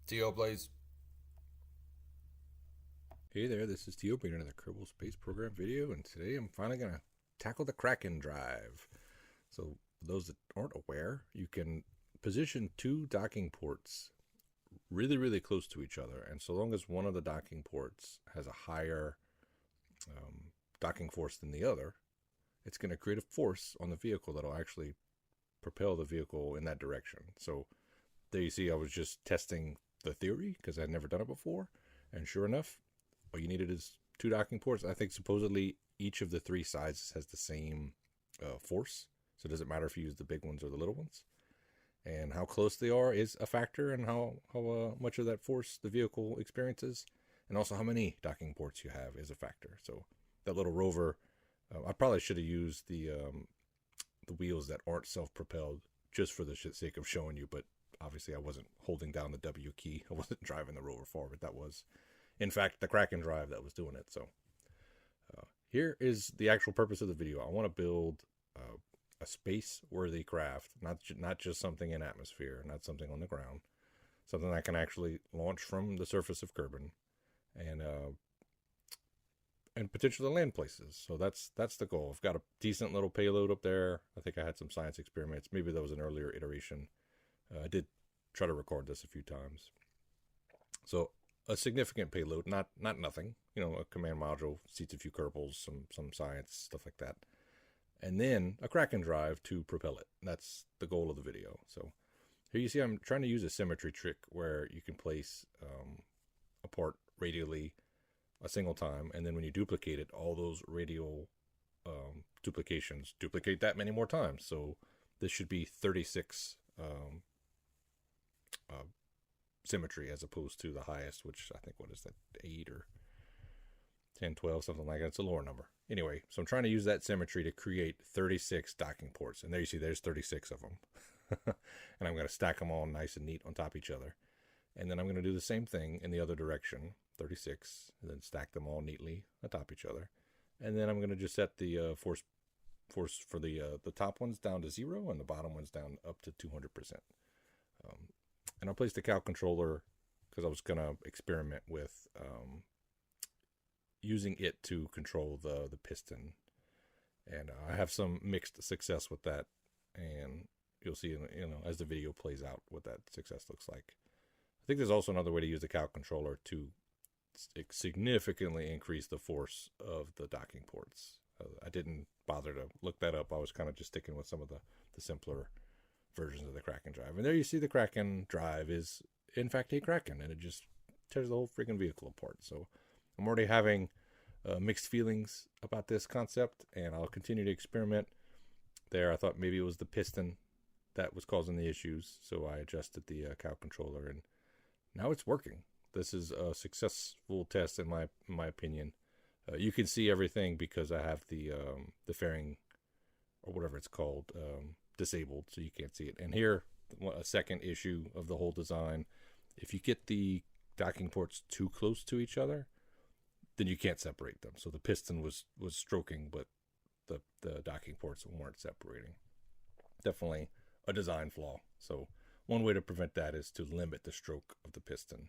T.O. Blaze. Hey there, this is Tio bringing another Kerbal Space Program video, and today I'm finally going to tackle the Kraken Drive. So, for those that aren't aware, you can position two docking ports really close to each other, and so long as one of the docking ports has a higher docking force than the other, it's going to create a force on the vehicle that'll actually propel the vehicle in that direction. So, there you see I was just testing the theory because I'd never done it before, and sure enough, all you needed is two docking ports. I think supposedly each of the three sides has the same force, so it doesn't matter if you use the big ones or the little ones. And how close they are is a factor, and how much of that force the vehicle experiences, and also how many docking ports you have is a factor. So that little rover, I probably should have used the wheels that aren't self-propelled just for the sake of showing you, but obviously I wasn't holding down the W key. I wasn't driving the rover forward. That was, in fact, the Kraken Drive that was doing it. So here is the actual purpose of the video. I want to build a space-worthy craft, not just something in atmosphere, not something on the ground, something that can actually launch from the surface of Kerbin and potentially land places. So that's the goal. I've got a decent little payload up there. I think I had some science experiments. Maybe that was an earlier iteration. I did try to record this a few times. So a significant payload, not nothing. You know, a command module, seats a few Kerbals, some science, stuff like that. And then a Kraken Drive to propel it. That's the goal of the video. So here you see I'm trying to use a symmetry trick where you can place a part radially a single time, and then when you duplicate it, all those radial duplications duplicate that many more times. So this should be 36 symmetry as opposed to the highest, which I think, what is that, 8 or 10, 12, something like that. It's a lower number. Anyway, so I'm trying to use that symmetry to create 36 docking ports. And there you see there's 36 of them. And I'm going to stack them all nice and neat on top of each other. And then I'm going to do the same thing in the other direction, 36, and then stack them all neatly atop each other. And then I'm going to just set the force for the top ones down to 0 and the bottom ones down up to 200%. And I'll place the cow controller because I was going to experiment with using it to control the piston. And I have some mixed success with that. And you'll see, as the video plays out, what that success looks like. I think there's also another way to use the cow controller to significantly increase the force of the docking ports. I didn't bother to look that up. I was kind of just sticking with some of the simpler versions of the Kraken Drive. And there you see the Kraken Drive is, in fact, a Kraken, and it just tears the whole freaking vehicle apart. So I'm already having mixed feelings about this concept, and I'll continue to experiment there. I thought maybe it was the piston that was causing the issues, so I adjusted the cow controller, and now it's working. This is a successful test in my opinion. You can see everything because I have the fairing, or whatever it's called, disabled, so you can't see it. And here, a second issue of the whole design: if you get the docking ports too close to each other, then you can't separate them. So the piston was stroking, but the docking ports weren't separating. Definitely a design flaw. So one way to prevent that is to limit the stroke of the piston.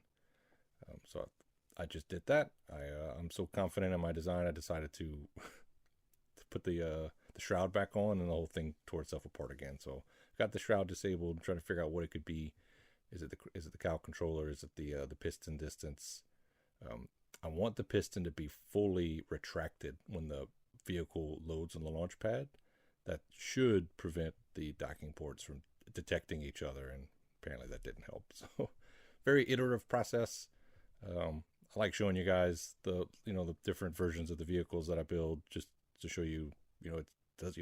So I just did that. I'm so confident in my design, I decided to put the shroud back on, and the whole thing tore itself apart again. So got the shroud disabled. I'm trying to figure out what it could be. Is it the cow controller? Is it the piston distance? I want the piston to be fully retracted when the vehicle loads on the launch pad. That should prevent the docking ports from detecting each other, and apparently that didn't help. So very iterative process. I like showing you guys the different versions of the vehicles that I build, just to show you, you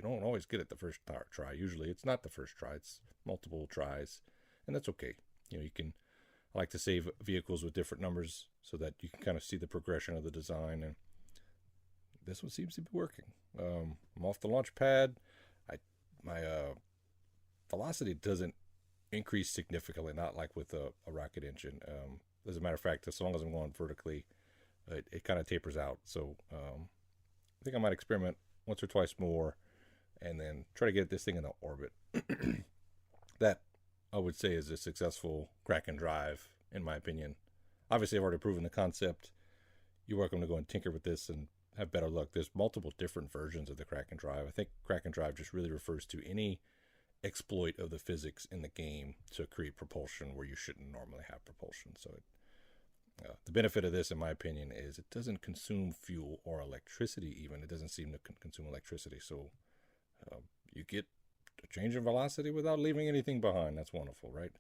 don't always get it the first try. Usually it's not the first try, it's multiple tries, and that's okay. I like to save vehicles with different numbers so that you can kind of see the progression of the design, and this one seems to be working. I'm off the launch pad. My velocity doesn't increase significantly, not like with a rocket engine. As a matter of fact, as long as I'm going vertically, it kind of tapers out. So I think I might experiment once or twice more, and then try to get this thing in the orbit. That I would say is a successful Kraken Drive in my opinion. Obviously, I've already proven the concept. You're welcome to go and tinker with this and have better luck. There's multiple different versions of the Kraken Drive. I think Kraken Drive just really refers to any exploit of the physics in the game to create propulsion where you shouldn't normally have propulsion. So the benefit of this, in my opinion, is it doesn't consume fuel or electricity even. It doesn't seem to consume electricity. So you get a change in velocity without leaving anything behind. That's wonderful, right?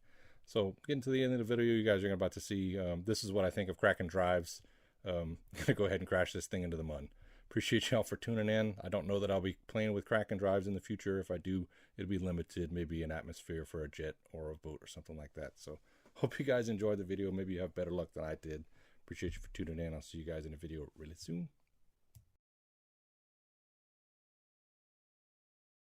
So getting to the end of the video, you guys are about to see, this is what I think of Kraken Drives. I'm going to go ahead and crash this thing into the mud. Appreciate y'all for tuning in. I don't know that I'll be playing with Kraken Drives in the future. If I do, it'll be limited, maybe an atmosphere for a jet or a boat or something like that. So hope you guys enjoyed the video. Maybe you have better luck than I did. Appreciate you for tuning in. I'll see you guys in a video really soon.